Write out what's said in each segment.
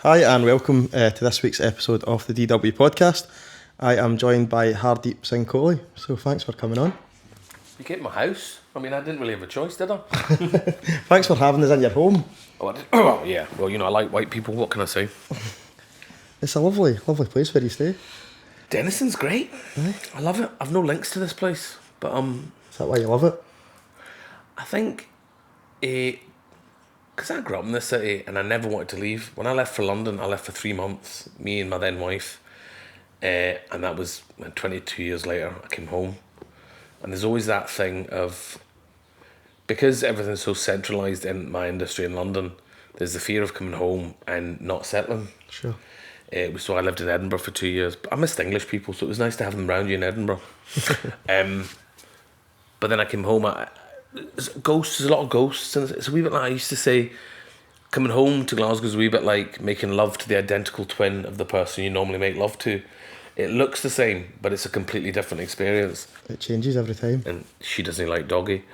Hi and welcome to this week's episode of the DW podcast. I am joined by Hardeep Singh Kohli, so thanks for coming on. You came to my house? I mean, I didn't really have a choice, did I? Thanks for having us in your home. Oh, yeah. Well, you know, I like white people. What can I say? It's a lovely place where you stay. Denison's great. I love it. I've no links to this place, but Is that why you love it? I think because I grew up in this city and I never wanted to leave. When I left for London, I left for 3 months, me and my then wife, and that was 22 years later, I came home. And there's always that thing of, because everything's so centralised in my industry in London, there's the fear of coming home and not settling. Sure. So I lived in Edinburgh for 2 years. But I missed English people, so it was nice to have them around you in Edinburgh. But then I came home. There's a lot of ghosts. And it's a wee bit like I used to say, coming home to Glasgow is a wee bit like making love to the identical twin of the person you normally make love to. It looks the same, but it's a completely different experience. It changes every time. And she doesn't like doggy.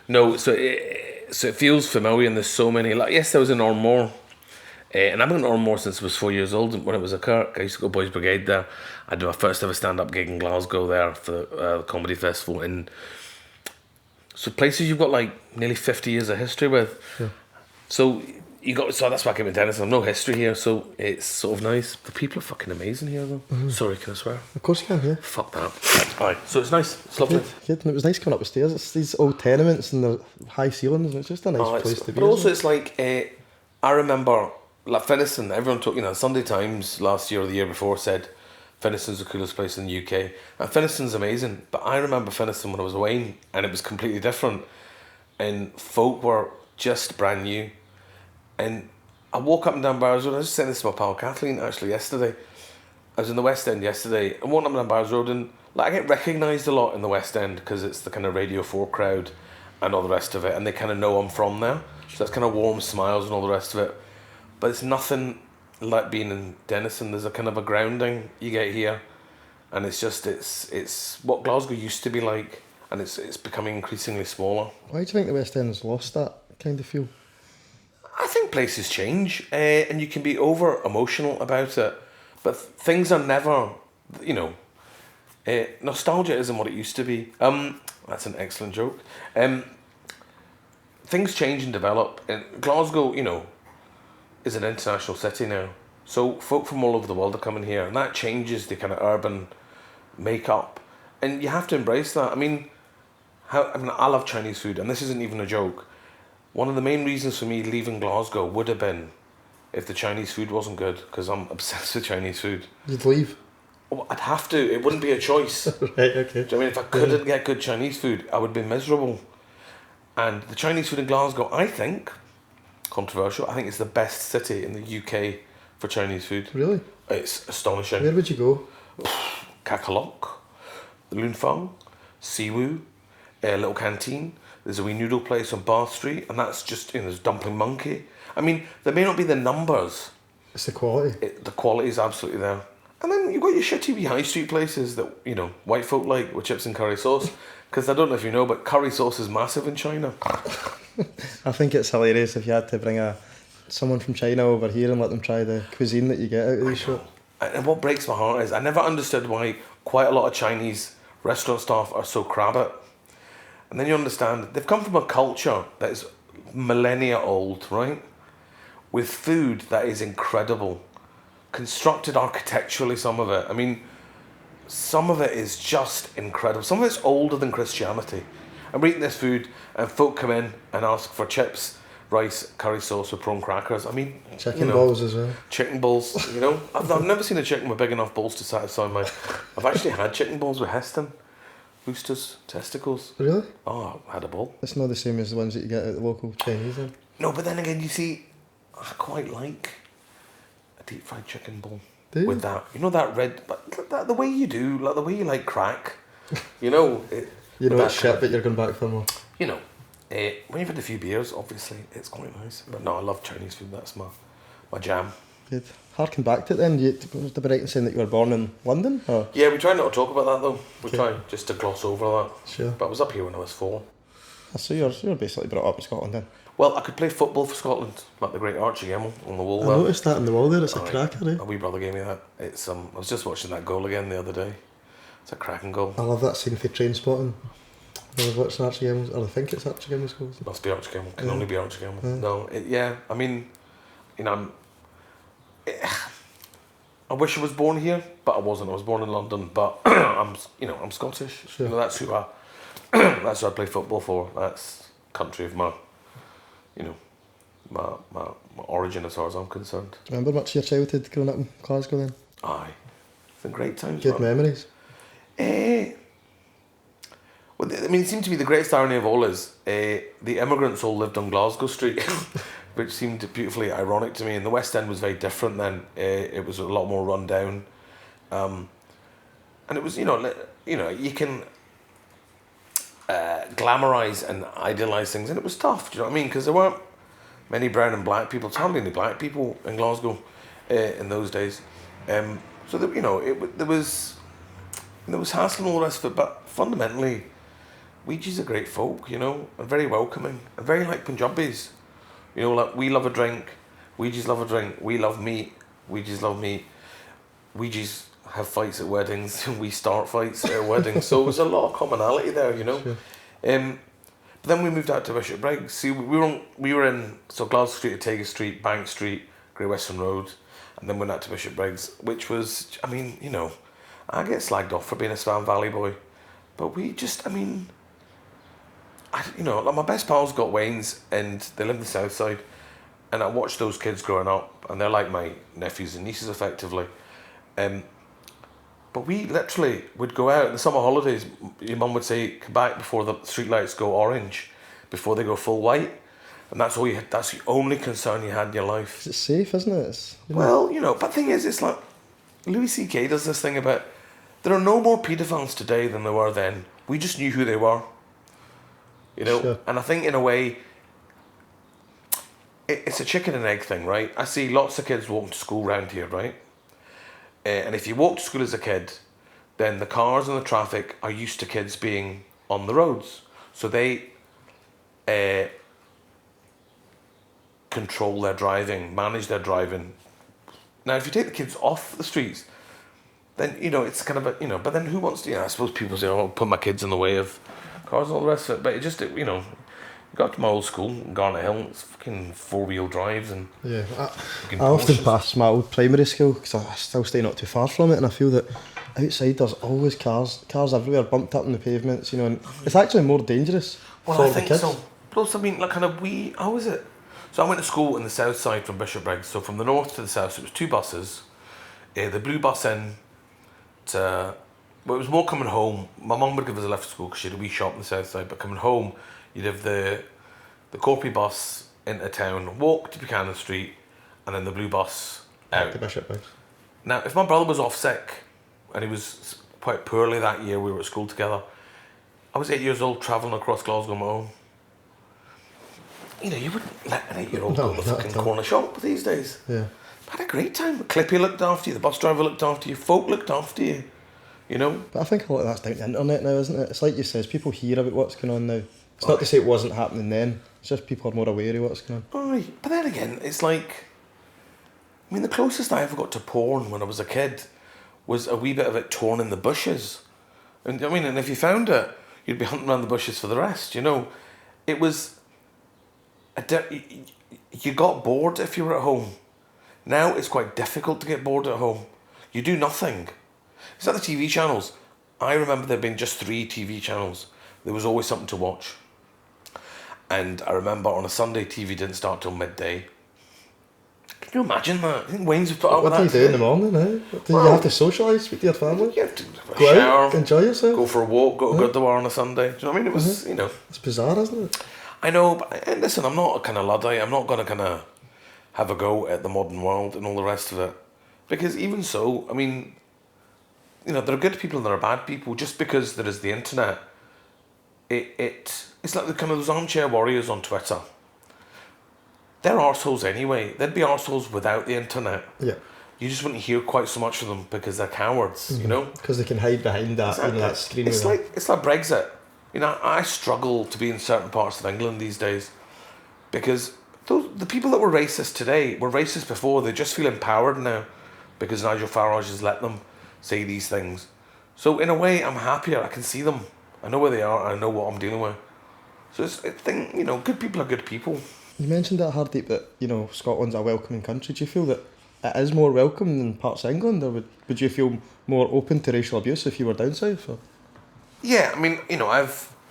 No, so it feels familiar, and there's so many. Like, yes, there was an Ormore. And I've been in Ormore since I was 4 years old. When it was a Kirk, I used to go Boys Brigade there. I did my first ever stand-up gig in Glasgow there for the comedy festival. And so places you've got like nearly 50 years of history with. Yeah. So that's why I came to Denison. I've no history here, so it's sort of nice. The people are fucking amazing here, though. Mm-hmm. Sorry, can I swear? Of course you can, yeah. Fuck that. Alright, so it's nice. It's lovely. Good. And it was nice coming up the stairs. It's these old tenements and the high ceilings, and it's just a nice place to be. But also, it's like I remember. Like Finiston, everyone took, Sunday Times last year or the year before said Finiston's the coolest place in the UK. And Finiston's amazing, but I remember Finiston when I was away and it was completely different. And folk were just brand new. And I walk up and down Barrows Road. I was just saying this to my pal Kathleen actually yesterday. I was in the West End yesterday and walking up and down Barrows Road, and like I get recognised a lot in the West End because it's the kind of Radio 4 crowd and all the rest of it, and they kind of know I'm from there. So that's kind of warm smiles and all the rest of it. But it's nothing like being in Denison. There's a kind of a grounding you get here, and it's what Glasgow used to be like, and it's becoming increasingly smaller. Why do you think the West End's lost that kind of feel? I think places change, and you can be over emotional about it, but things are never, nostalgia isn't what it used to be. That's an excellent joke. Things change and develop, and Glasgow, is an international city now. So folk from all over the world are coming here, and that changes the kind of urban makeup. And you have to embrace that. I love Chinese food, and this isn't even a joke. One of the main reasons for me leaving Glasgow would have been if the Chinese food wasn't good, because I'm obsessed with Chinese food. You'd leave? Oh, I'd have to. It wouldn't be a choice. Right, okay. Do you know what I mean? If I couldn't get good Chinese food, I would be miserable. And the Chinese food in Glasgow, I think, controversial, I think it's the best city in the UK for Chinese food. Really? It's astonishing. Where would you go? Kakalok, Lun Fang, Siwu, a little canteen. There's a wee noodle place on Bath Street, and that's just, there's Dumpling Monkey. There may not be the numbers. It's the quality. The quality is absolutely there. And then you've got your shitty wee high street places that, white folk like, with chips and curry sauce. Because I don't know if you know, but curry sauce is massive in China. I think it's hilarious if you had to bring someone from China over here and let them try the cuisine that you get out of these shops. And what breaks my heart is I never understood why quite a lot of Chinese restaurant staff are so crabbit. And then you understand they've come from a culture that is millennia old, right? With food that is incredible. Constructed architecturally, some of it. Some of it is just incredible. Some of it's older than Christianity. And we're eating this food, and folk come in and ask for chips, rice, curry sauce with prawn crackers. Chicken balls as well. Chicken balls, I've never seen a chicken with big enough balls to satisfy my... I've actually had chicken balls with Heston. Roosters, testicles. Really? Oh, I had a ball. It's not the same as the ones that you get at the local Chinese then? No, but then again, you see, I quite like a deep fried chicken ball. Do you? With that, that red... the way you do, like the way you like crack. It's shit, but you're going back for more. When you've had a few beers, obviously, it's quite nice. But no, I love Chinese food. That's my jam. Good. Harking back to it then, was it right in saying that you were born in London? Or? Yeah, we try not to talk about that though. We try just to gloss over that. Sure. But I was up here when I was 4. So you're basically brought up in Scotland then? Well, I could play football for Scotland, like the great Archie Gemmill on the wall I there. noticed that on the wall there. It's a Aye. cracker, eh? A wee brother gave me that. It's I was just watching that goal again the other day. It's a cracking goal. I love that scene for Train Spotting. I was watching Archie Gemmill's, or I think it's Archie Gemmill's goals. Must be Archie Gemmill. Can Yeah. only be Archie Gemmill. Yeah. No, I mean, I wish I was born here, but I wasn't. I was born in London, but I'm Scottish. Sure. That's who that's who I play football for. That's country of my, my origin as far as I'm concerned. Do you remember much of your childhood growing up in Glasgow then? Aye, it's been great times. Good man. memories. Well, it seemed to be the greatest irony of all is the immigrants all lived on Glasgow Street, which seemed beautifully ironic to me. And the West End was very different then. It was a lot more run down, and it was you can glamorize and idealize things, and it was tough. Do you know what I mean? Because there weren't many brown and black people. There's hardly any black people in Glasgow in those days. So that there was hassle and all the rest of it, but fundamentally, Ouija's a great folk, and very welcoming, and very like Punjabis. Like we love a drink, Ouija's love a drink, we love meat, Ouija's love meat. Ouija's have fights at weddings, we start fights at weddings, so there's a lot of commonality there, Sure. But then we moved out to Bishopbriggs. See, we were in Glasgow Street, Otago Street, Bank Street, Great Western Road, and then went out to Bishopbriggs, which was, I get slagged off for being a Span Valley boy, but we just, like my best pals got Waynes and they live in the south side, and I watched those kids growing up, and they're like my nephews and nieces effectively. But we literally would go out in the summer holidays. Your mum would say, come back before the streetlights go orange, before they go full white, and that's all you had. That's the only concern you had in your life. It's safe, isn't it? It's, Well, but the thing is, it's like Louis C.K. does this thing about there are no more paedophiles today than there were then. We just knew who they were. Sure. And I think in a way, it's a chicken and egg thing, right? I see lots of kids walking to school around here, right? And if you walk to school as a kid, then the cars and the traffic are used to kids being on the roads. So they control their driving, manage their driving. Now, if you take the kids off the streets, then, it's kind of a, but then who wants to, I suppose people say, I'll put my kids in the way of cars and all the rest of it. But it just, you got to my old school, Garnet Hill, it's fucking 4-wheel drives and... Yeah, I often pass my old primary school because I still stay not too far from it, and I feel that outside there's always cars everywhere, bumped up on the pavements, and it's actually more dangerous for I the think kids. so. Plus, how was it? So I went to school in the south side from Bishopbriggs, so from the north to the south, so it was 2 buses. The blue bus in to... Well, it was more coming home. My mum would give us a lift to school because she had a wee shop in the south side, but coming home, you'd have the Corpy bus into town, walk to Buchanan Street, and then the blue bus out. The Bishopbriggs. Now, if my brother was off sick, and he was quite poorly that year, we were at school together, I was 8 years old travelling across Glasgow on my own. You wouldn't let an 8-year-old go to the fucking corner shop these days. Yeah. I had a great time. Clippy looked after you, the bus driver looked after you, folk looked after you, But I think a lot of that's down to the internet now, isn't it? It's like you says, people hear about what's going on now. It's not to say it wasn't happening then, it's just people are more aware of what's going on. Aye, but then again, it's like... the closest I ever got to porn when I was a kid was a wee bit of it torn in the bushes. And and if you found it, you'd be hunting around the bushes for the rest, It was... You got bored if you were at home. Now it's quite difficult to get bored at home. You do nothing. It's like the TV channels. I remember there being just 3 TV channels. There was always something to watch. And I remember on a Sunday, TV didn't start till midday. Can you imagine that? I think Wayne's have put up with that. What do you do in the morning, eh? Do you have to socialise with your family? You have to have a Go shower, out, enjoy yourself. go for a walk, go to Gurdwar on a Sunday. Do you know what I mean? It was, It's bizarre, isn't it? I know, but listen, I'm not a kind of Luddite. I'm not going to kind of have a go at the modern world and all the rest of it. Because even so, there are good people and there are bad people. Just because there is the internet, it's like the kind of those armchair warriors on Twitter. They're arseholes anyway. They'd be arseholes without the internet. Yeah. You just wouldn't hear quite so much from them because they're cowards, Because they can hide behind that, Exactly. that screen. It's like Brexit. I struggle to be in certain parts of England these days Because the people that were racist today were racist before. They just feel empowered now because Nigel Farage has let them say these things. So in a way, I'm happier. I can see them. I know where they are. I know what I'm dealing with. So it's a thing, you know, good people are good people. You mentioned that, Hardeep, that, you know, Scotland's a welcoming country. Do you feel that it is more welcome than parts of England, or would you feel more open to racial abuse if you were down south? Or? Yeah, I mean, you know,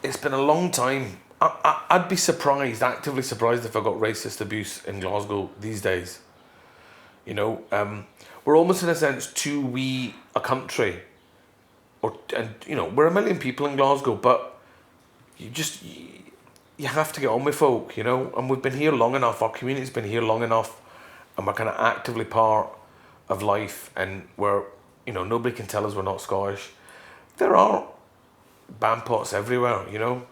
it's been a long time. I'd be surprised, actively surprised, if I got racist abuse in Glasgow these days. You know, we're almost in a sense too wee a country, and you know, we're 1 million people in Glasgow, but you have to get on with folk, you know, and we've been here long enough. Our community's been here long enough, and we're kind of actively part of life, and we're, you know, nobody can tell us we're not Scottish. There are bandpots everywhere, you know,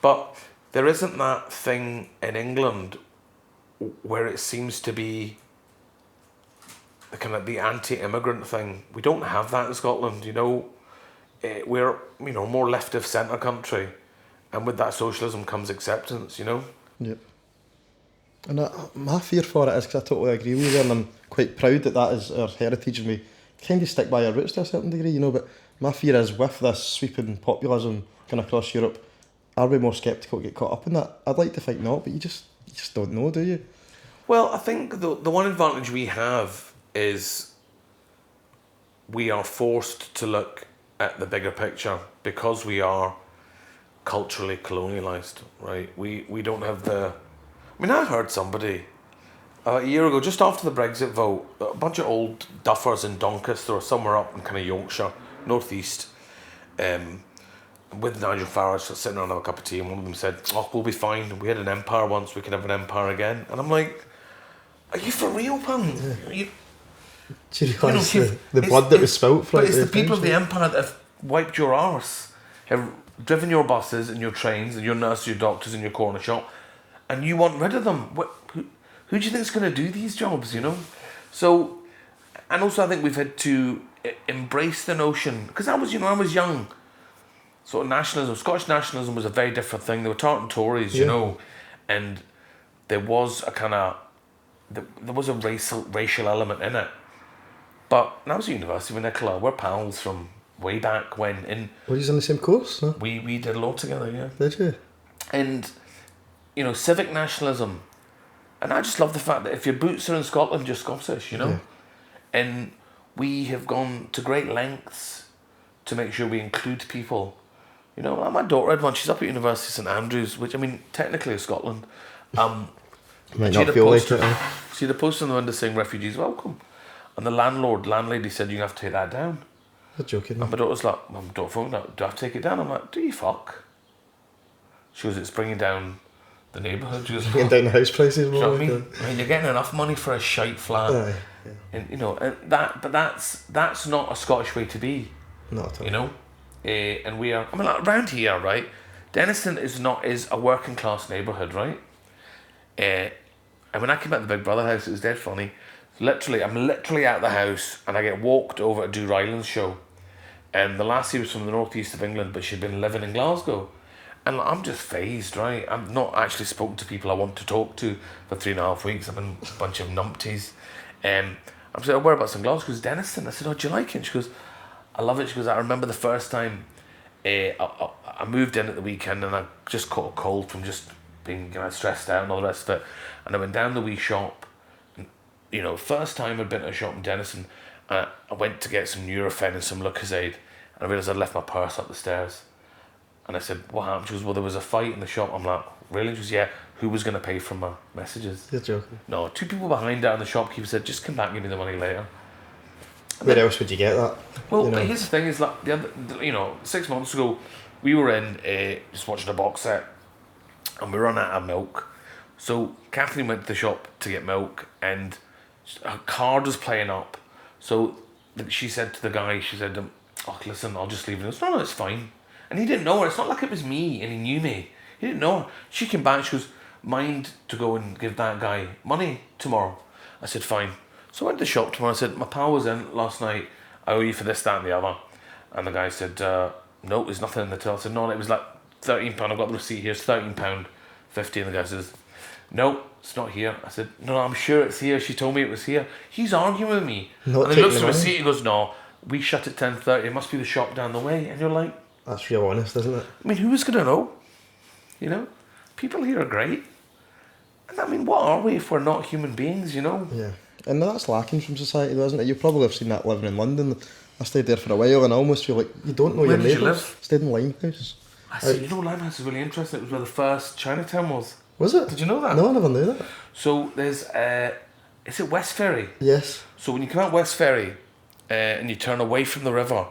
but there isn't that thing in England where it seems to be the kind of the anti-immigrant thing. We don't have that in Scotland, you know. We're, you know, more left of centre country, and with that socialism comes acceptance, you know. Yep. And my fear for it is, because I totally agree with you, and I'm quite proud that is our heritage, and we kind of stick by our roots to a certain degree, you know, but my fear is with this sweeping populism kind of across Europe, are we more sceptical to get caught up in that? I'd like to think not, but you just don't know, do you? Well, I think the one advantage we have is we are forced to look at the bigger picture because we are culturally colonialised, right? We don't have the... I mean, I heard somebody a year ago, just after the Brexit vote, a bunch of old duffers in Doncaster or somewhere up in kind of Yorkshire, northeast, with Nigel Farage sitting around having a cup of tea, and one of them said, "Oh, we'll be fine. We had an empire once. We can have an empire again." And I'm like, "Are you for real, pal? Yeah. Do you realise the blood that was spilt for it? But it's the people of the empire that have wiped your arse, have driven your buses and your trains and your nurses, your doctors and your corner shop, and you want rid of them. Who do you think is going to do these jobs, you know?" So, and also I think we've had to embrace the notion, because I was young, sort of nationalism, Scottish nationalism was a very different thing. They were Tartan Tories, you know, and there was a kind of, there was a racial element in it. But when I was at university with Nicola, we're pals from way back when. Were you on the same course? Huh? We did a lot together, yeah. Did you? And, you know, civic nationalism. And I just love the fact that if your boots are in Scotland, you're Scottish, you know? Yeah. And we have gone to great lengths to make sure we include people. You know, my daughter had one, she's up at University of St Andrews, which, I mean, technically is Scotland. Might not feel like it. She had a poster on the window saying, "Refugees welcome." And the landlady said, "You have to take that down." You're joking. And my daughter's like, "My daughter phoned out, do I have to take it down?" I'm like, "Do you fuck?" She goes, "It's bringing down the neighbourhood." She goes, bringing down the house prices. You know what I mean? I mean, you're getting enough money for a shite flat. Yeah. And, you know, and that's not a Scottish way to be. Not at all. You know? And we are, I mean, like, around here, right? Denniston is a working class neighbourhood, right? And when I came out of the Big Brother house, it was dead funny. I'm literally out the house, and I get walked over to do Ryland's show. And the lassie was from the northeast of England, but she'd been living in Glasgow. And I'm just phased, right? I've not actually spoken to people I want to talk to for 3.5 weeks. I'm in a bunch of numpties. I'm saying, "Whereabouts in Glasgow?" She goes, "Denniston." I said, "Oh, do you like it?" She goes, "I love it." She goes, "I remember the first time I moved in at the weekend, and I just caught a cold from just being, you know, stressed out and all the rest of it. And I went down the wee shop. And, you know, first time I'd been to a shop in Denniston, I went to get some Nurofen and some Lucozade, and I realised I'd left my purse up the stairs. And I said, "What happened?" She goes, "Well, there was a fight in the shop." I'm like, "Really?" She goes, "Yeah." "Who was going to pay for my messages?" You're joking. No, 2 people behind her, and the shopkeeper said, "Just come back and give me the money later." Where else would you get that? Well, you know? Here's the thing: is like you know, 6 months ago, we were in just watching a box set, and we run out of milk. So Kathleen went to the shop to get milk, and her card was playing up. So she said to the guy, she said, "Oh, listen, I'll just leave it." He goes, "No, it's fine." And he didn't know her. It's not like it was me, and he knew me. He didn't know her. She came back. She goes, "Mind to go and give that guy money tomorrow?" I said, "Fine." So I went to the shop tomorrow. I said, "My pal was in last night. I owe you for this, that, and the other." And the guy said, "No, there's nothing in the till." I said, "No, it was like £13. I've got the receipt here. It's £13.50." And the guy says, no, it's not here. I said, no, I'm sure it's here. She told me it was here. He's arguing with me. Not And he taking looks the at the money. receipt and goes, no, we shut at 10:30. It must be the shop down the way. And you're like, That's real honest, isn't it? I mean, who was going to know? You know? People here are great. And I mean, what are we if we're not human beings, you know? Yeah. And that's lacking from society, though, isn't it? You probably have seen that living in London. I stayed there for a while and I almost feel like you don't know Where your did you neighbours. live? Stayed in Limehouse. I see, you know, Limehouse is really interesting. It was where the first Chinatown was. Was it? Did you know that? No, I never knew that. So there's, is it West Ferry? Yes. So when you come out West Ferry and you turn away from the river,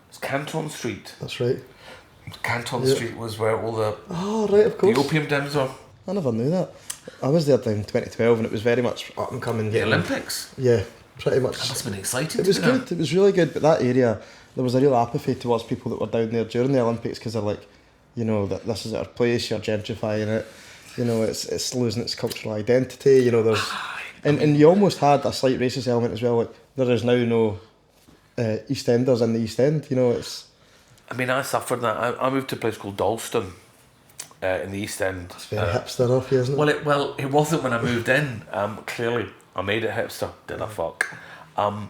it's Canton Street. That's right. Canton Yeah. Street was where all the Oh, right, of course. opium dens were. I never knew that. I was there in 2012 and it was very much up and coming. The Olympics. Yeah, pretty much. That must have been exciting. It was to do good. that. It was really good. But that area, there was a real apathy towards people that were down there during the Olympics because they're like, you know, that this is our place. You're gentrifying it. You know, it's losing its cultural identity. You know, there's and you almost had a slight racist element as well. Like there is now no East Enders in the East End. You know, it's I mean, I suffered that. I moved to a place called Dalston in the East End. it's very hipster off here, isn't it? Well, it wasn't when I moved in. Clearly, I made it hipster. Did I fuck? And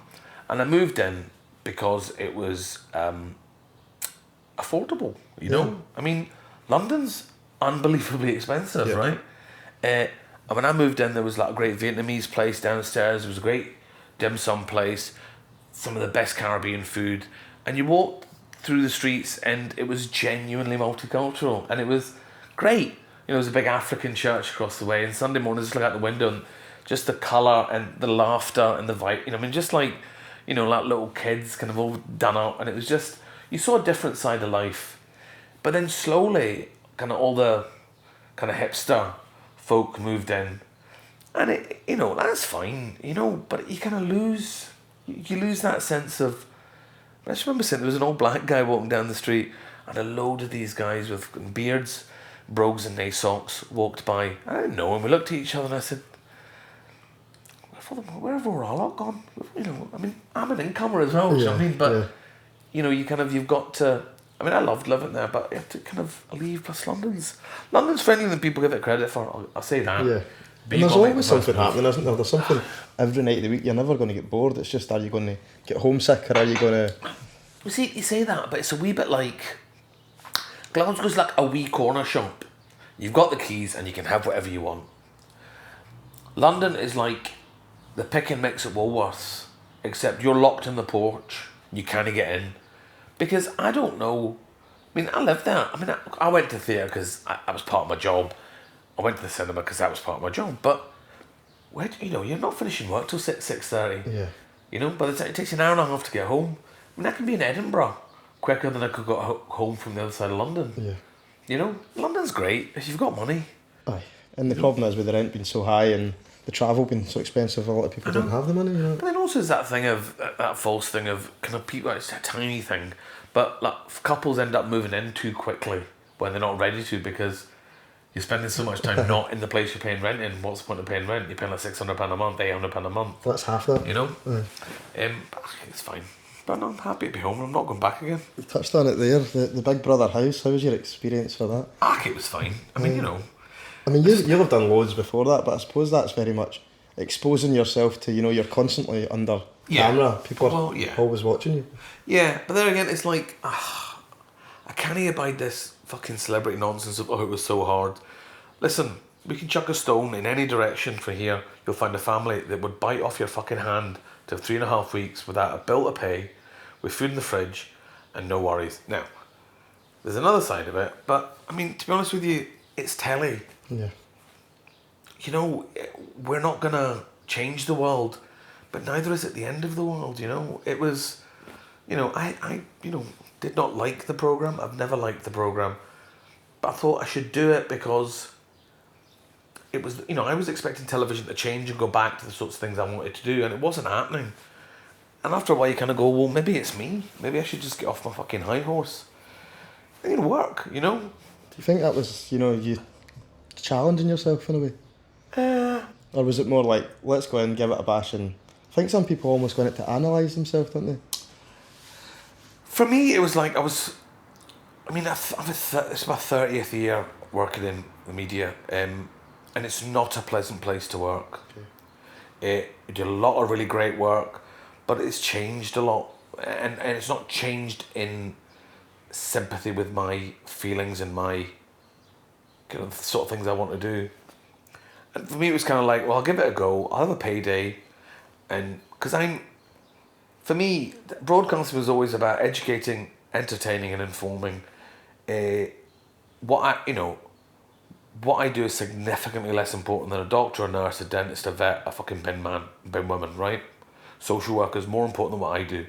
I moved in because it was affordable. You know, I mean, London's unbelievably expensive, Yeah. right? And when I moved in, there was like a great Vietnamese place downstairs. There was a great dim sum place, some of the best Caribbean food, and you walked through the streets, and it was genuinely multicultural, and it was great. You know, there was a big African church across the way, and Sunday mornings, just look out the window, and just the colour and the laughter and the vibe. You know, I mean, just like, you know, like little kids kind of all done up, and it was just, you saw a different side of life. But then slowly, kind of all the kind of hipster folk moved in, and it, you know, that's fine, you know, but you kind of lose, you lose that sense of. I just remember saying there was an old black guy walking down the street, and a load of these guys with beards, brogues, and knee socks walked by. I didn't know him. We looked at each other, and I said, "Where have our lot gone?" You know, I mean, I'm an incomer as well. Do you know what I mean? But you know, you've got to. I mean, I loved living there, but you have to kind of leave. Plus, London's friendlier than people give it credit for. I'll say that. Yeah. But And you there's gotta make always the most something of it. happening, isn't there? There's something every night of the week. You're never going to get bored. It's just, are you going to get homesick or are you going to... You see, you say that, but it's a wee bit like Glasgow's like a wee corner shop. You've got the keys and you can have whatever you want. London is like the pick and mix at Woolworths, except you're locked in the porch. You can't get in because I don't know. I mean, I lived there. I mean, I went to theatre because I was part of my job. I went to the cinema because that was part of my job. But where you know, you're not finishing work till 6:30. Yeah. You know, by the time it takes you an hour and a half to get home. I mean, I can be in Edinburgh quicker than I could go home from the other side of London. Yeah. You know, London's great if you've got money. Aye. And the problem is with the rent being so high and the travel being so expensive, a lot of people don't have the money, you know. But then also there's that thing of, that false thing of kind of people, it's a tiny thing, but like couples end up moving in too quickly when they're not ready to because you're spending so much time not in the place you're paying rent in. What's the point of paying rent? You're paying like £600 a month, £800 a month. That's half that. You know? Aye. It's fine. But no, I'm happy to be home. I'm not going back again. You touched on it there, the Big Brother house. How was your experience for that? It was fine. I mean, you know. I mean, you'll have done loads before that, but I suppose that's very much exposing yourself to, you know, you're constantly under camera. People are always watching you. Yeah, but then again, it's like, I can't abide this fucking celebrity nonsense of, it was so hard. Listen, we can chuck a stone in any direction from here. You'll find a family that would bite off your fucking hand to have 3.5 weeks without a bill to pay, with food in the fridge, and no worries. Now, there's another side of it, but, I mean, to be honest with you, it's telly. Yeah. You know, we're not going to change the world, but neither is it the end of the world, you know. It was, you know, I did not like the programme. I've never liked the programme. But I thought I should do it because it was, you know, I was expecting television to change and go back to the sorts of things I wanted to do, and it wasn't happening. And after a while you kind of go, well, maybe it's me. Maybe I should just get off my fucking high horse. It didn't work, you know. Do you think that was, you know, you challenging yourself in a way? Or was it more like, let's go in, give it a bash, and I think some people almost go in it to analyse themselves, don't they? For me, it was like it's my 30th year working in the media, and and it's not a pleasant place to work. It did a lot of really great work, but it's changed a lot, and it's not changed in sympathy with my feelings and my kind of sort of things I want to do. And for me, it was kind of like, well, I'll give it a go. I'll have a payday, and because for me, broadcasting was always about educating, entertaining, and informing. What I do is significantly less important than a doctor, a nurse, a dentist, a vet, a fucking bin man, bin woman, right? Social worker is more important than what I do,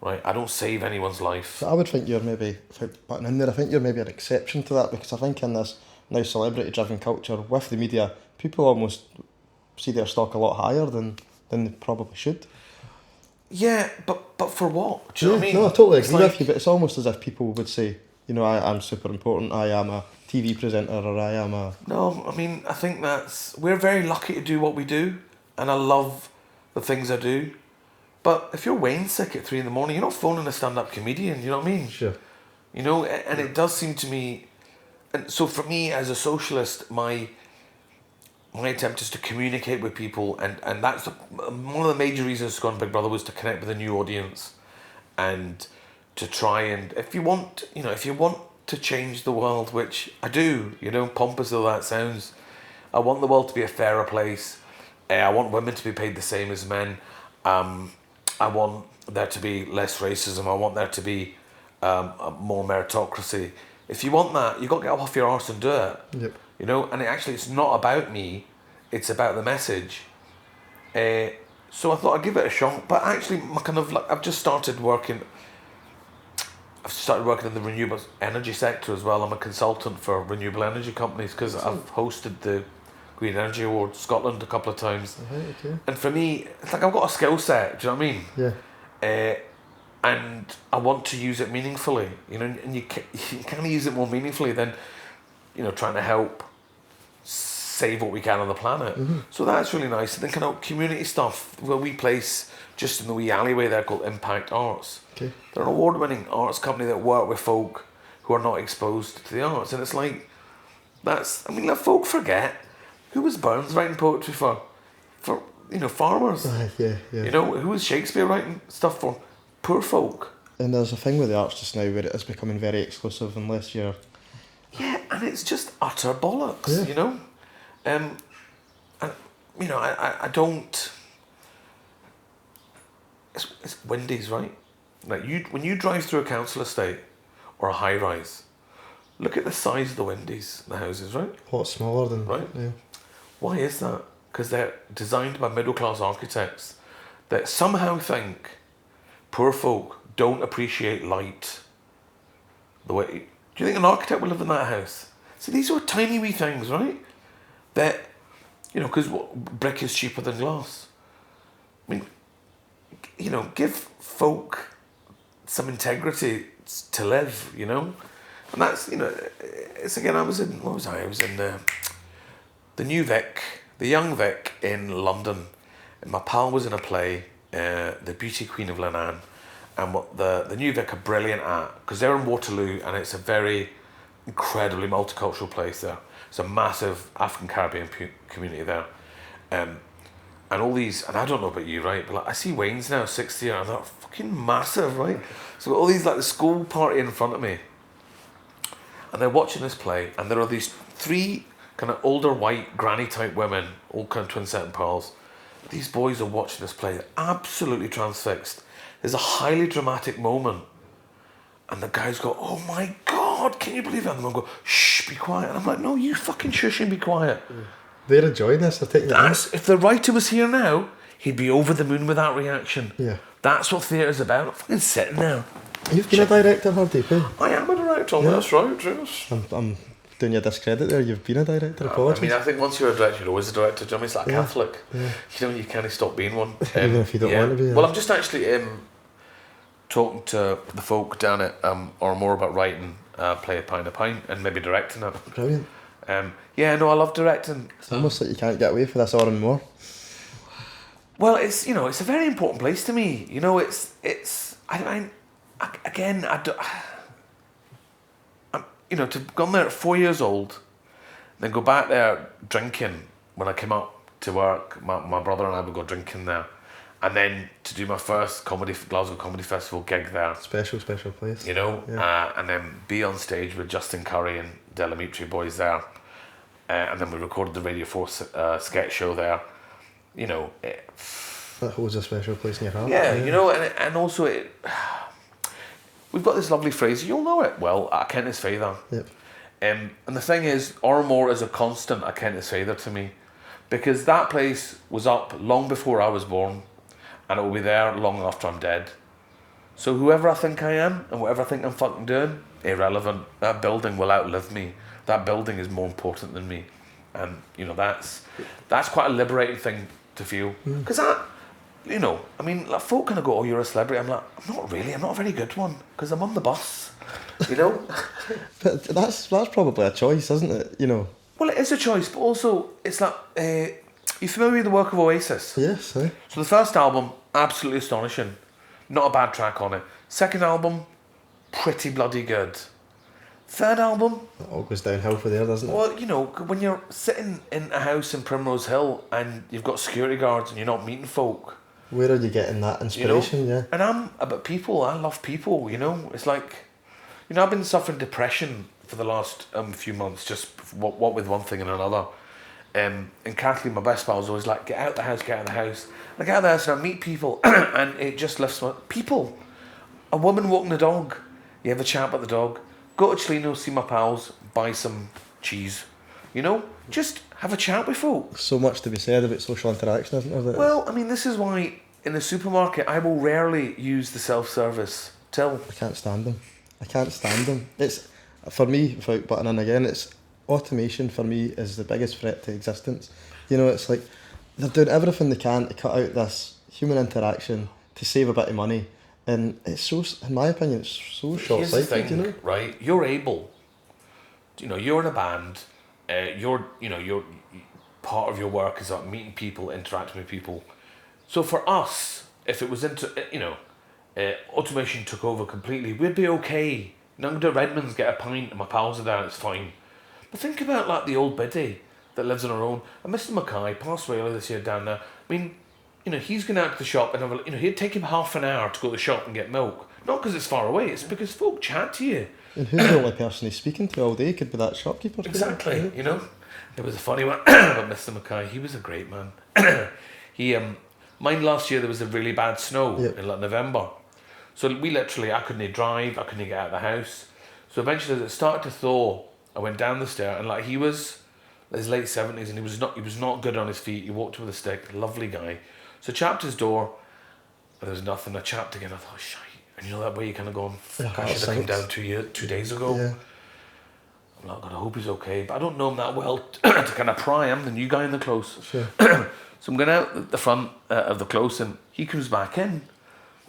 right? I don't save anyone's life. So I would think you're maybe, without butting in there, I think you're maybe an exception to that, because I think in this now celebrity-driven culture with the media, people almost see their stock a lot higher than they probably should. Yeah, but for what? Do you know what I mean? No, I totally agree with you, but it's almost as if people would say, you know, I'm super important, I am a TV presenter, or I am a... No, I mean, I think we're very lucky to do what we do, and I love the things I do. But if you're Wayne sick at 3 a.m, you're not phoning a stand-up comedian, you know what I mean? Sure. You know, and it does seem to me... And so for me, as a socialist, my attempt is to communicate with people, and that's one of the major reasons to go on Big Brother was to connect with a new audience, and to try and, if you want to change the world, which I do, you know, pompous though that sounds, I want the world to be a fairer place. I want women to be paid the same as men. I want there to be less racism. I want there to be more meritocracy. If you want that, you've got to get off your arse and do it. Yep. You know, and it's not about me, it's about the message. So I thought I'd give it a shot, but actually, I've started working in the renewable energy sector as well. I'm a consultant for renewable energy companies because I've hosted the Green Energy Award Scotland a couple of times. Okay. And for me, it's like I've got a skill set, do you know what I mean? Yeah. And I want to use it meaningfully, you know, and you can use it more meaningfully than, you know, trying to help save what we can on the planet. Mm-hmm. So that's really nice. And then kind of community stuff where we place just in the wee alleyway there called Impact Arts. Okay. They're an award-winning arts company that work with folk who are not exposed to the arts. And it's like, let folk forget. Who was Burns writing poetry for, you know, farmers? Yeah. You know, who was Shakespeare writing stuff for? Poor folk. And there's a thing with the arts just now where it is becoming very exclusive unless you're... Yeah, and it's just utter bollocks, you know? And, you know, I don't... It's Wendy's, right? Like when you drive through a council estate or a high-rise, look at the size of the Wendy's, the houses, right? A lot smaller than... Right. Yeah. Why is that? Because they're designed by middle-class architects that somehow think poor folk don't appreciate light the way... Do you think an architect would live in that house? See, these are tiny wee things, right? That, you know, because brick is cheaper than glass. I mean, you know, give folk some integrity to live, you know? And that's, you know, it's again, I was in the New Vic, the Young Vic in London. And my pal was in a play, The Beauty Queen of Lenan. And what the New Vic are brilliant at, because they're in Waterloo and it's a very incredibly multicultural place there. It's a massive African Caribbean community there. And all these, and I don't know about you, right? But like, I see Wayne's now, 60, and they're fucking massive, right? So all these, like the school party in front of me. And they're watching this play, and there are these 3 kind of older white granny type women, all kind of twin set and pearls. These boys are watching this play, absolutely transfixed. There's a highly dramatic moment, and the guys go, "Oh my God, can you believe it?" And the go, "Shh, be quiet." And I'm like, "No, you fucking shush and be quiet." They're enjoying this, they're taking it in. If the writer was here now, he'd be over the moon with that reaction. Yeah. That's what theatre's about. I'm fucking sitting there. You've been a director, Hardeep, eh? I am a director, that's right, yes. I'm doing you a discredit there, you've been a director, I apologies. mean, I think once you're a director, you're always a director. Do you know what I mean? It's like a Catholic. Yeah. You know, you can't stop being one. Even if you don't want to be. Well, I'm just actually talking to the folk down at or more about writing Play a Pint a Pint and maybe directing it. Brilliant. Yeah, no, I love directing. It's almost like you can't get away from this or anymore. Well, it's, you know, it's a very important place to me. You know, I'm, you know, to have gone there at 4 years old then go back there drinking when I came up to work. My brother and I would go drinking there. And then to do my first Glasgow Comedy Festival gig there. Special place. You know, Yeah. and then be on stage with Justin Curry and Delamitri boys there. And then we recorded the Radio 4 sketch show there. You know. That holds a special place in your heart. Yeah, you know, and also we've got this lovely phrase, you'll know it well, a Kent's Feather. Yep. And the thing is, Ormore is a constant a Kent's Feather to me. Because that place was up long before I was born. And it will be there long after I'm dead. So whoever I think I am and whatever I think I'm fucking doing, irrelevant. That building will outlive me. That building is more important than me. And, you know, that's quite a liberating thing to feel. Because that, you know, I mean, like, folk kind of go, oh, you're a celebrity. I'm like, I'm not really. I'm not a very good one. Because I'm on the bus, you know? But that's probably a choice, isn't it? You know. Well, it is a choice, but also it's like, you familiar with the work of Oasis? Yes, eh? So the first album, absolutely astonishing. Not a bad track on it. Second album, pretty bloody good. Third album... It all goes downhill for there, doesn't it? Well, you know, when you're sitting in a house in Primrose Hill and you've got security guards and you're not meeting folk... Where are you getting that inspiration, you know? yeah? And I'm about people. I love people, you know? It's like... You know, I've been suffering depression for the last few months, just what with one thing and another. And Kathleen, my best pal, was always like, get out of the house, get out of the house. I get out of the house and I meet people and it just lifts my... People. A woman walking the dog. You have a chat about the dog. Go to Chelino, see my pals, buy some cheese. You know? Just have a chat with folk. So much to be said about social interaction, isn't there? Well, I mean, this is why in the supermarket I will rarely use the self-service till. I can't stand them. It's, for me, without butting in again, it's automation for me is the biggest threat to existence. You know, it's like they're doing everything they can to cut out this human interaction to save a bit of money, and it's so, in my opinion, it's so short-sighted. You know, right? You're able. You know, you're in a band. You're part of your work is like meeting people, interacting with people. So for us, if it was automation took over completely, we'd be okay. You know, I'm going to Redmond's, get a pint, and my pals are there, and it's fine. But think about like the old biddy that lives on her own. And Mr. Mackay passed away earlier this year down there. I mean, you know, he's going out to the shop and have he'd take him half an hour to go to the shop and get milk. Not because it's far away, it's because folk chat to you. And who's the only person he's speaking to all day? Could be that shopkeeper. Exactly, you know. There was a funny one about Mr. Mackay. He was a great man. Mine last year there was a really bad snow in like November. So I couldn't drive, I couldn't get out of the house. So eventually as it started to thaw, I went down the stair and like he was his late 70s and he was not good on his feet. He walked with a stick, lovely guy. So I chapped his door, and there was nothing. I chapped again, I thought, shite. And you know that way you kind of going, fuck, I should have come down 2 days ago. Yeah. I'm like, God, I hope he's okay. But I don't know him that well to kind of pry. I'm the new guy in the close. Sure. So I'm going out the front of the close and he comes back in.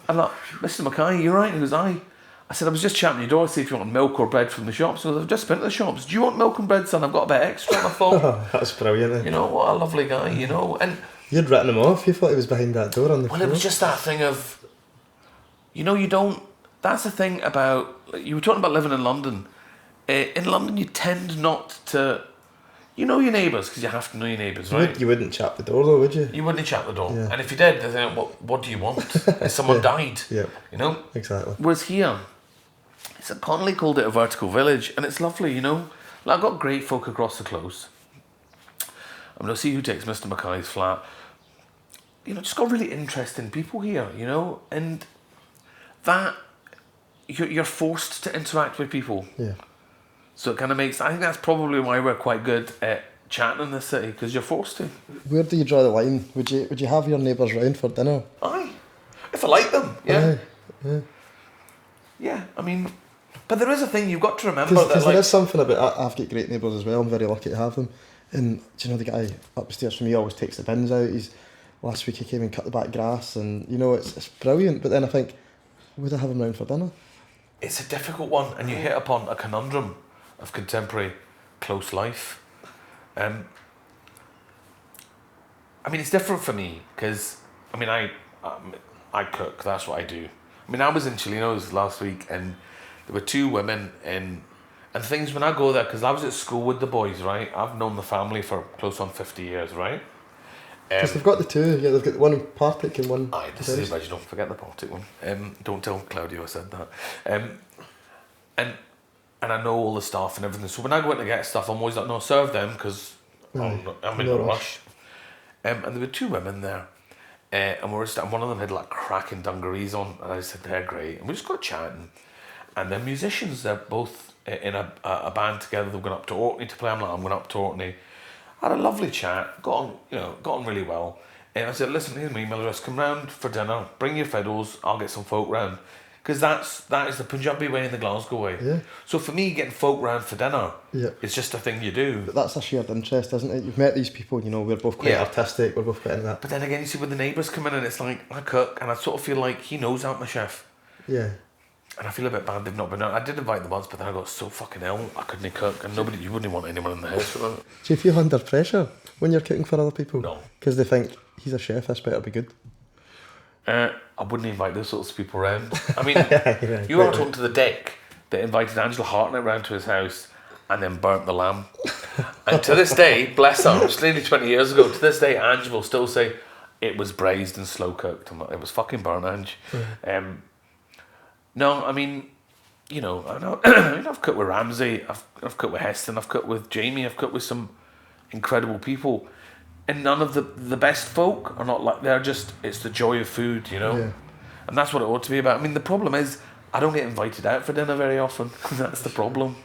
I'm like, Mr. Mackay, you right? He goes, aye. I said, I was just chatting your door to see if you want milk or bread from the shops. So I've just been to the shops. Do you want milk and bread, son? I've got a bit extra. And I thought, that's brilliant. You know, what a lovely guy, you know. And you'd written him off. You thought he was behind that door on the floor. Well, it was just that thing of, you know, you don't... That's the thing about... You were talking about living in London. In London, you tend not to... You know your neighbours, because you have to know your neighbours, right? You wouldn't chap the door, though, would you? You wouldn't chap the door. Yeah. And if you did, they'd think, what do you want? Someone died. Yeah. You know? Exactly. Whereas here, Connolly called it a vertical village, and it's lovely, you know? Like, I've got great folk across the close. I'm going to see who takes Mr. Mackay's flat. You know, just got really interesting people here, you know? And that... You're forced to interact with people. Yeah. So it kind of makes... I think that's probably why we're quite good at chatting in this city, because you're forced to. Where do you draw the line? Would you have your neighbours round for dinner? Aye. If I like them, yeah. Yeah. Yeah, I mean... But there is a thing you've got to remember Because there is something about... I've got great neighbours as well. I'm very lucky to have them. And do you know the guy upstairs from me always takes the bins out? Last week he came and cut the back grass, and you know, it's brilliant. But then I think, would I have him round for dinner? It's a difficult one, and you hit upon a conundrum of contemporary close life. I mean, it's different for me because I mean, I cook. That's what I do. I mean, I was in Chelino's last week, and there were two women in And things when I go there, because I was at school with the boys, right? I've known the family for close on 50 years, right? Because they've got the two, yeah, they've got one in Partick and one... Aye, this is the original, forget the Baltic one. Don't tell Claudio I said that. And I know all the staff and everything, so when I go in to get stuff, I'm always like, no, serve them, because I'm in no rush. And there were two women there, and one of them had like cracking dungarees on, and I said, they're great, and we just got chatting. And they're musicians, they're both in a band together, they've gone up to Orkney to play. I'm like, I'm going up to Orkney. Had a lovely chat, got on really well. And I said, listen, here's my email address, come round for dinner, bring your fiddles, I'll get some folk round. Because that is the Punjabi way and the Glasgow way. Yeah. So for me, getting folk round for dinner, it's just a thing you do. But that's a shared interest, isn't it? You've met these people, you know, we're both quite artistic, we're both quite into that. But then again, you see when the neighbours come in and it's like, I cook, and I sort of feel like he knows I'm a chef. Yeah. And I feel a bit bad they've not been out. I did invite them once, but then I got so fucking ill, I couldn't cook, and you wouldn't want anyone in the house with it. Do you feel under pressure when you're cooking for other people? No. Because they think, he's a chef, this better be good. I wouldn't invite those sorts of people around. I mean, you are talking to the dick that invited Angela Hartnett round to his house and then burnt the lamb. And to this day, bless her, it's nearly 20 years ago, to this day, Ange will still say, it was braised and slow cooked. I'm like, it was fucking burnt, Ange. No, I mean, you know, I've cooked with Ramsay, I've cooked with Heston, I've cooked with Jamie, I've cooked with some incredible people, and none of the best folk are not like, they're just, it's the joy of food, you know? Yeah. And that's what it ought to be about. I mean, the problem is, I don't get invited out for dinner very often. That's the problem.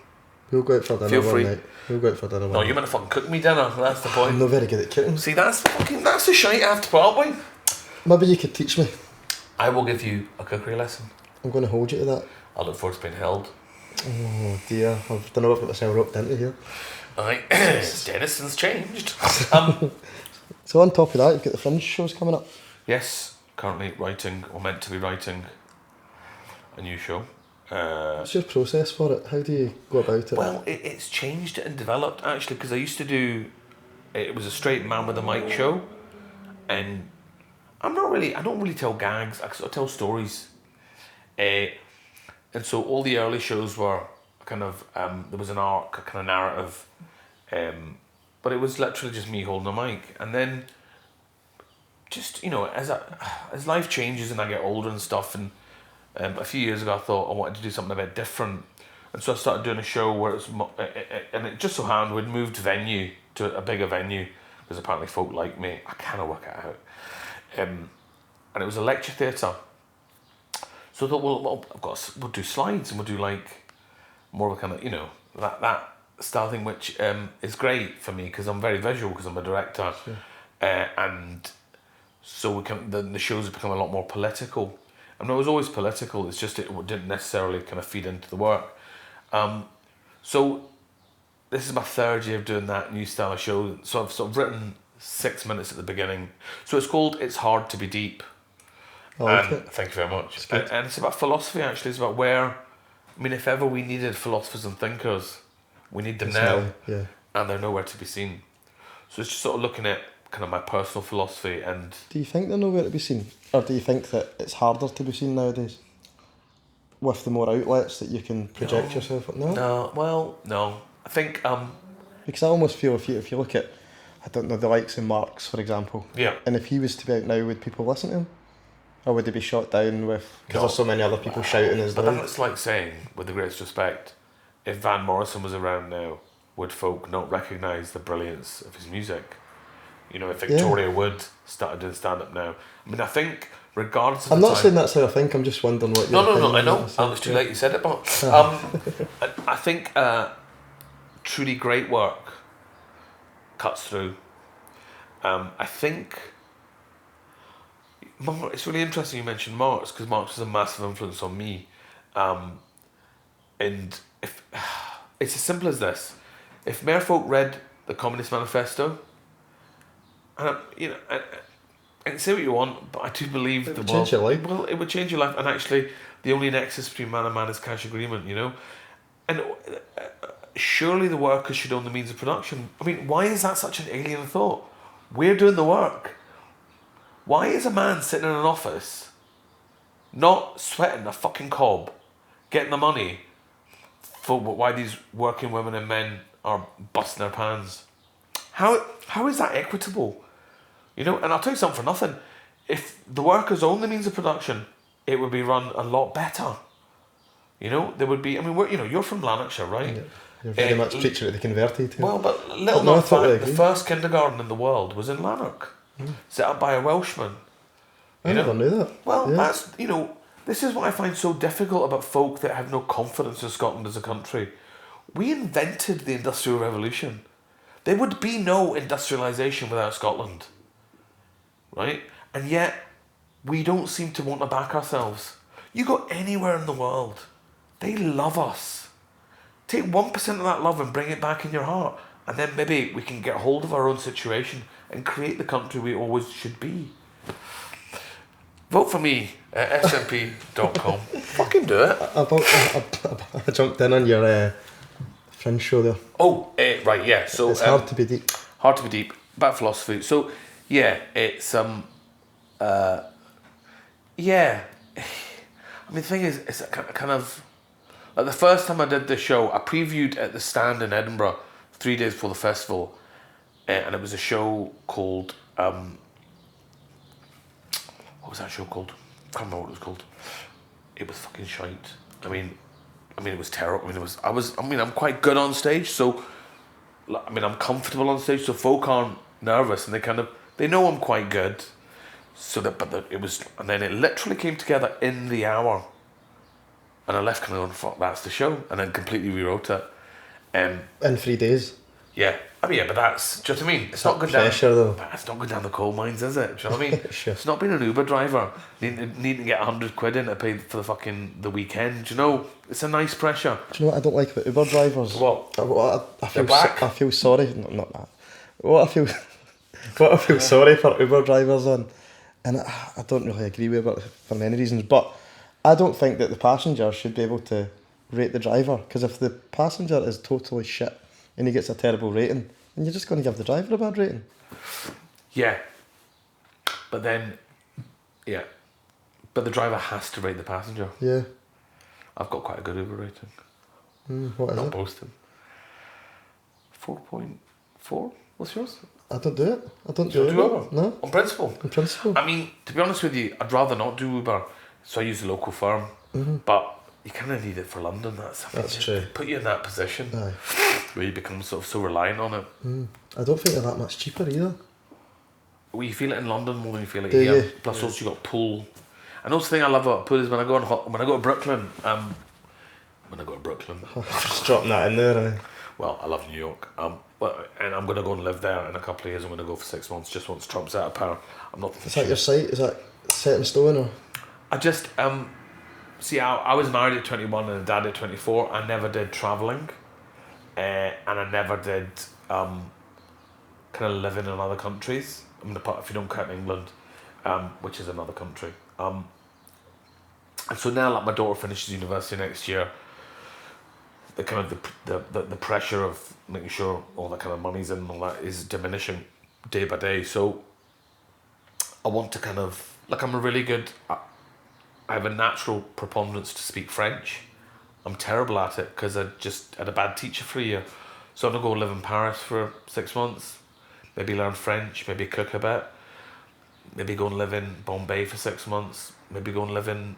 We'll go out for dinner one night. We'll go out for dinner one No, night. you're meant to fucking cook me dinner, that's the point. I'm not very good at cooking. See, that's the shite I have to put up with. Maybe you could teach me. I will give you a cookery lesson. I'm going to hold you to that. I look forward to being held. Oh dear, I don't know if I've got myself roped into here. Alright, Denison's changed. So on top of that, you've got the Fringe shows coming up. Yes, currently writing, or meant to be writing, a new show. What's your process for it? How do you go about it? Well, it's changed and developed actually, because I used to do, it was a straight man with a mic show, and I don't really tell gags, I sort of tell stories. And so all the early shows were kind of, there was an arc, a kind of narrative, but it was literally just me holding a mic. And then just, you know, as life changes and I get older and stuff, and a few years ago I thought I wanted to do something a bit different. And so I started doing a show where and it just so happened we'd moved venue to a bigger venue, because apparently folk like me, I kind of work it out. And it was a lecture theatre. So I thought, well, we'll do slides, and we'll do like more of a kind of, you know, that style thing, which is great for me because I'm very visual, because I'm a director. Sure. And so the shows have become a lot more political. I mean, it was always political, it's just it didn't necessarily kind of feed into the work. So this is my third year of doing that new style of show. So I've sort of written 6 minutes at the beginning. So it's called It's Hard to Be Deep. Like it. Thank you very much. And it's about philosophy, actually. It's about where, I mean, if ever we needed philosophers and thinkers, we need them now. Yeah. And they're nowhere to be seen. So it's just sort of looking at kind of my personal philosophy. And Do you think they're nowhere to be seen? Or do you think that it's harder to be seen nowadays? With the more outlets that you can project yourself at? No. I think... Because I almost feel if you look at, I don't know, the likes of Marx, for example. Yeah. And if he was to be out now, would people listen to him? Or would he be shot down with... Because there's so many other people shouting his But name. that's like saying, with the greatest respect, if Van Morrison was around now, would folk not recognise the brilliance of his music? You know, if Victoria Wood started doing stand-up now. I mean, I think, regardless of I'm the not time, saying that's how I think, I'm just wondering what your opinion No, I know. is. Oh, it's too late, you said it, but... I think truly great work cuts through. I think... It's really interesting you mentioned Marx, because Marx was a massive influence on me. And if it's as simple as this: if merfolk read the Communist Manifesto, and and say what you want, but I do believe It would change your life. Well, it would change your life, and actually, the only nexus between man and man is cash agreement. You know, and surely the workers should own the means of production. I mean, why is that such an alien thought? We're doing the work. Why is a man sitting in an office, not sweating a fucking cob, getting the money, why these working women and men are busting their pants. How is that equitable? You know, and I'll tell you something for nothing. If the workers own the means of production, it would be run a lot better. You know, there would be. I mean, you're from Lanarkshire, right? Yeah. You're very much preaching at the converted here. Well, but little known fact, the first kindergarten in the world was in Lanark, set up by a Welshman. I never knew that. Well, that's, you know, this is what I find so difficult about folk that have no confidence in Scotland as a country. We invented the Industrial Revolution. There would be no industrialisation without Scotland. Right? And yet, we don't seem to want to back ourselves. You go anywhere in the world, they love us. Take 1% of that love and bring it back in your heart. And then maybe we can get hold of our own situation and create the country we always should be. Vote for me at smp.com. Fucking do it. I jumped in on your Fringe show there. Oh, right, yeah. So it's hard to be deep. Hard to be deep. About philosophy. So, yeah, it's yeah. I mean, the thing is, it's kind of like the first time I did this show, I previewed at the Stand in Edinburgh 3 days before the festival, and it was a show called what was that show called? I can't remember what it was called. It was fucking shite. I mean, it was terrible. I'm quite good on stage, so I'm comfortable on stage, so folk aren't nervous, and they know I'm quite good. So and then it literally came together in the hour, and I left kind of going, fuck, that's the show, and then completely rewrote it. In 3 days. Yeah, but that's, do you know what I mean? It's not good pressure down, though. But it's not good down the coal mines, is it? Do you know what I mean? Sure. It's not being an Uber driver, needing to get 100 quid in to pay for the weekend. Do you know? It's a nice pressure. Do you know what I don't like about Uber drivers? What? I feel sorry. No, not that. What I feel sorry for Uber drivers on, and I don't really agree with it for many reasons, but I don't think that the passenger should be able to rate the driver, because if the passenger is totally shit and he gets a terrible rating, then you're just going to give the driver a bad rating. Yeah. But then, yeah. But the driver has to rate the passenger. Yeah. I've got quite a good Uber rating. What is Not it? boasting. 4.4? What's yours? I don't do it. I don't You do don't Uber. do Uber? No. On principle? In principle. I mean, to be honest with you, I'd rather not do Uber, so I use a local firm. But you kind of need it for London. That's true. They put you in that position Aye. where you become sort of so reliant on it. I don't think they're that much cheaper either. Well, you feel it in London more than you feel it Do here. you? Plus, also you got pool. And also, the thing I love about pool is when I go to Brooklyn. Just dropping that in there. Well, I love New York. And I'm going to go and live there in a couple of years. I'm going to go for 6 months, just once Trump's out of power. I'm not. Is that your site? Is that set in stone or? I just see. I was married at 21 and a dad at 24. I never did travelling, and I never did kind of living in other countries. I mean, apart if you don't count England, which is another country. And so now, like my daughter finishes university next year, the kind of the pressure of making sure all that kind of money's in and all that is diminishing day by day. So I want to kind of, like, I'm a really good, I have a natural preponderance to speak French. I'm terrible at it because I just had a bad teacher for a year. So I'm going to go live in Paris for 6 months, maybe learn French, maybe cook a bit, maybe go and live in Bombay for 6 months, maybe go and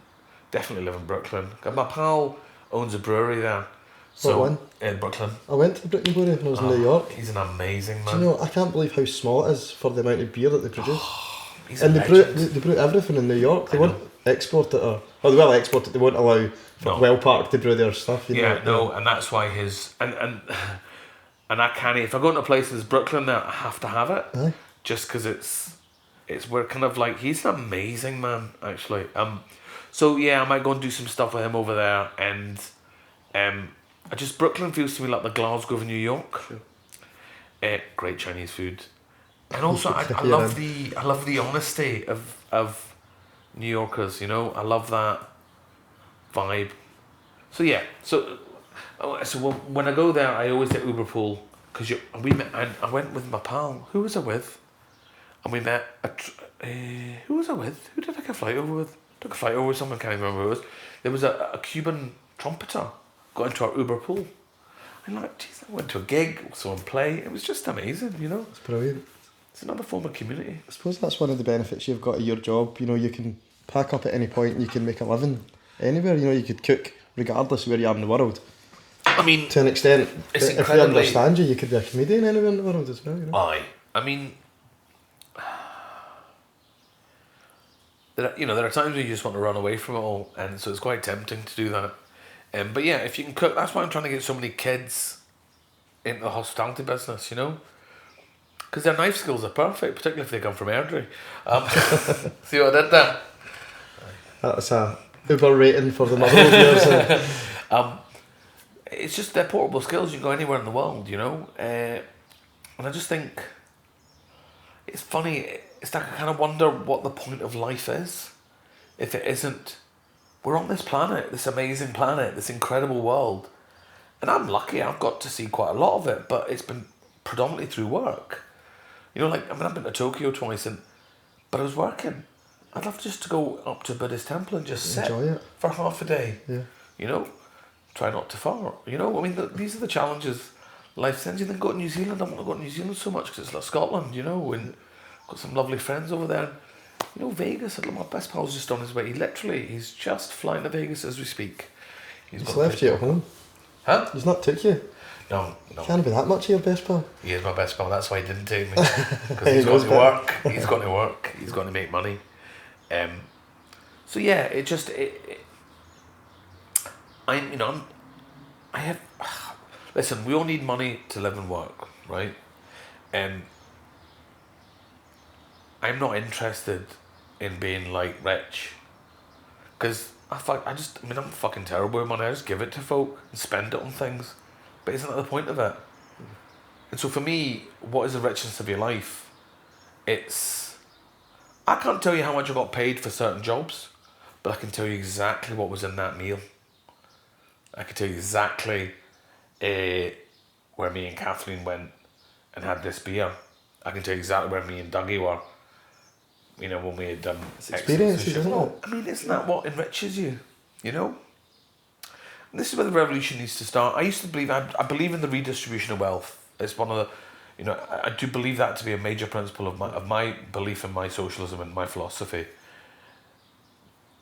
definitely live in Brooklyn. My pal owns a brewery there. So, what one? In Brooklyn. I went to the Brooklyn Brewery when I was in New York. He's an amazing man. Do you know, I can't believe how small it is for the amount of beer that they produce. He's and a they legend. brew everything in New York. They won't export it, or they will export it. They won't allow Well Park to brew their stuff. You know? And that's why and I can't. If I go into a place that's Brooklyn, now I have to have it. Aye. Just because it's where kind of like he's an amazing man actually. So yeah, I might go and do some stuff with him over there, and Brooklyn feels to me like the Glasgow of New York. Sure. Great Chinese food, and also I love the honesty of New Yorkers. You know, I love that vibe. So yeah, so when I go there, I always take Uber Pool because I went with my pal. Who was I with? And we met. Who was I with? Who did I take a flight over with? Took a flight over with someone. Can't even remember who it was. There was a Cuban trumpeter got into our Uber pool. And like, geez, I went to a gig, saw him play. It was just amazing, you know. It's brilliant. It's another form of community. I suppose that's one of the benefits you've got of your job. You know, you can pack up at any point and you can make a living anywhere. You know, you could cook regardless of where you are in the world. I mean, to an extent, it's if they understand you, you could be a comedian anywhere in the world as well. You know? Aye. I mean, there are times when you just want to run away from it all, and so it's quite tempting to do that. But yeah, if you can cook, that's why I'm trying to get so many kids into the hospitality business, you know? Because their knife skills are perfect, particularly if they come from Airdrie. See what I did there? That's a Uber rating for the mother of yours. It's just they're portable skills. You can go anywhere in the world, you know? And I just think it's funny. It's like I kind of wonder what the point of life is. If it isn't, we're on this planet, this amazing planet, this incredible world. And I'm lucky, I've got to see quite a lot of it, but it's been predominantly through work. You know, like, I mean, I've been to Tokyo twice, but I was working. I'd love just to go up to a Buddhist temple and just sit for half a day. Yeah. You know, try not to fart. You know, I mean, these are the challenges life sends you. Then go to New Zealand. I want to go to New Zealand so much because it's like Scotland, you know, and got some lovely friends over there. You know, Vegas, my best pal's just on his way. He's just flying to Vegas as we speak. He's left you at home. Huh? He's not took you. No. Can't be that much of your best pal. He is my best pal. That's why he didn't take me. Because he's got to work. He's got to work. He's got to make money. So yeah, listen, we all need money to live and work, right? I'm not interested in being like rich, because I'm fucking terrible with money. I just give it to folk and spend it on things, but isn't that the point of it? And so for me, what is the richness of your life? I can't tell you how much I got paid for certain jobs, but I can tell you exactly what was in that meal. I can tell you exactly where me and Kathleen went and had this beer. I can tell you exactly where me and Dougie were, you know, when we had done experiences, isn't it? I mean, isn't that what enriches you, you know? And this is where the revolution needs to start. I used to believe, I believe in the redistribution of wealth. It's one of the, you know, I do believe that to be a major principle of my belief in my socialism and my philosophy.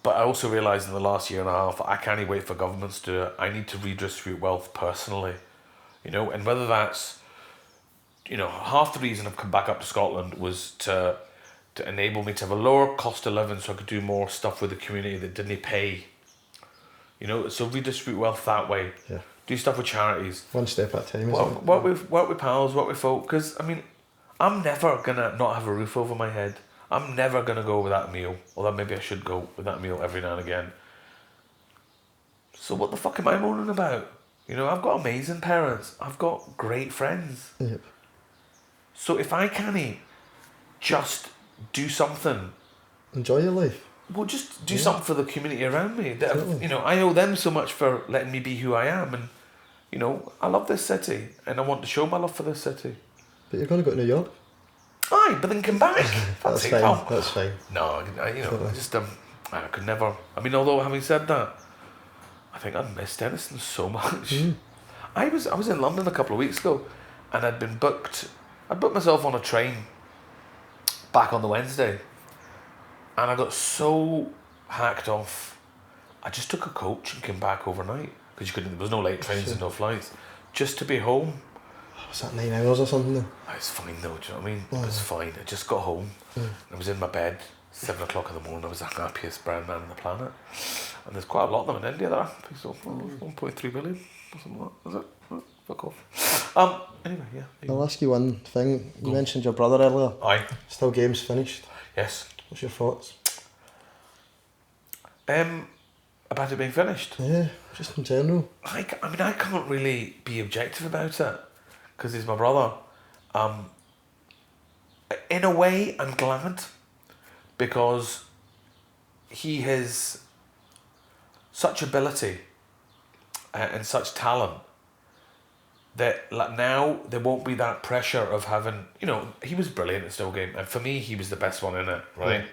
But I also realised in the last year and a half, I can't wait for governments to do it. I need to redistribute wealth personally, you know, and whether that's, you know, half the reason I've come back up to Scotland was to enable me to have a lower cost of living so I could do more stuff with the community that didn't pay, you know, so redistribute wealth that way. Yeah. Do stuff with charities. One step at a time. Work with pals, work with folk, because, I mean, I'm never going to not have a roof over my head. I'm never going to go without a meal, although maybe I should go without a meal every now and again. So what the fuck am I moaning about? You know, I've got amazing parents. I've got great friends. Yep. So if I can't just do something... Enjoy your life. Well, just do something for the community around me. That you know, I owe them so much for letting me be who I am, and you know, I love this city, and I want to show my love for this city. But you're going to go to New York. Aye, but then come back. That's fine. That's fine. No, I could never. I mean, although having said that, I think I miss Denison so much. I was in London a couple of weeks ago, and I booked myself on a train back on the Wednesday. And I got so hacked off, I just took a coach and came back overnight because there was no late trains and no flights, just to be home. Was that 9 hours or something though? It's fine though, do you know what I mean? It was fine. I just got home. I was in my bed, 7 o'clock in the morning. I was the happiest brown man on the planet. And there's quite a lot of them in India that are happy, so 1.3 million or something like that. Is it? Fuck off. Anyway, yeah. I'll ask you one thing. You mentioned your brother earlier. Aye. Still games finished? Yes. What's your thoughts? About it being finished? Yeah, just in general. I mean, I can't really be objective about it because he's my brother. In a way, I'm glad because he has such ability and such talent that like now there won't be that pressure of having, you know, he was brilliant at Still Game, and for me he was the best one in it, right?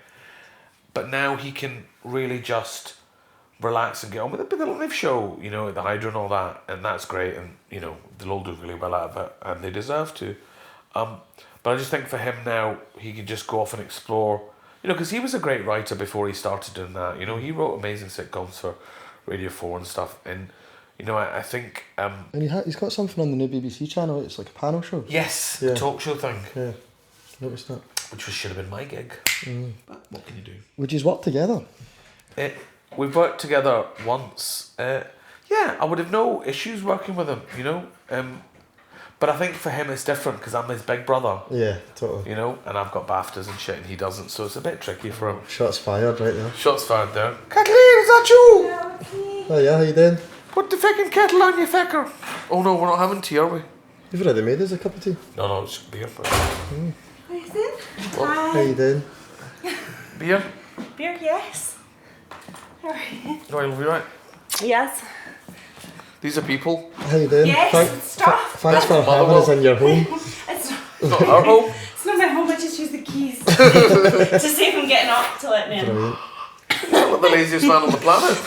But now he can really just relax and get on with it. But the live show, you know, at the Hydro and all that, and that's great, and you know they'll all do really well out of it, and they deserve to. But I just think for him now, he can just go off and explore, you know, because he was a great writer before he started doing that. You know, he wrote amazing sitcoms for Radio 4 and stuff, and you know, I think. And he's got something on the new BBC channel. It's like a panel show. Yes, a talk show thing. Yeah, noticed that. Which should have been my gig. But what can you do? Would you work together? We've worked together once. Yeah, I would have no issues working with him, you know. But I think for him it's different because I'm his big brother. Yeah, totally. You know, and I've got BAFTAs and shit and he doesn't, so it's a bit tricky for him. Shots fired right there. Shots fired there. Kathleen, is that you? Oh yeah, how you doing? Put the fucking kettle on, you fecker. Oh no, we're not having tea, are we? You've already made us a cup of tea. No, it's beer. What is it? How you doing? Beer? Beer, yes. How are you? No, I love you, right? Yes. These are people. How you doing? Yes, stop. Thanks for having us in your home. It's Not our home. It's not my home, I just use the keys to see if I'm getting up to let me in. Brilliant. Not the laziest man on the planet.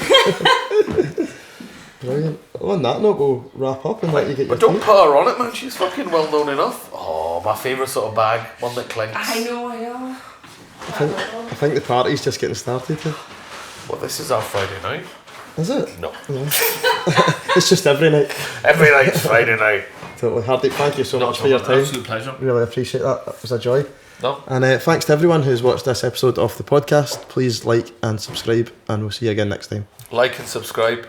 Brilliant. On that note, we'll wrap up and let you get your But don't tea. put her on it, man. She's fucking well known enough. Oh, my favourite sort of bag. One that clinks. I know. I think the party's just getting started. Well, this is our Friday night. Is it? No. It's just every night. Every night's Friday night. Totally. Hardeep, thank you so much for your time. Absolute pleasure. Really appreciate that. That was a joy. No. And thanks to everyone who's watched this episode of the podcast. Please like and subscribe, and we'll see you again next time. Like and subscribe.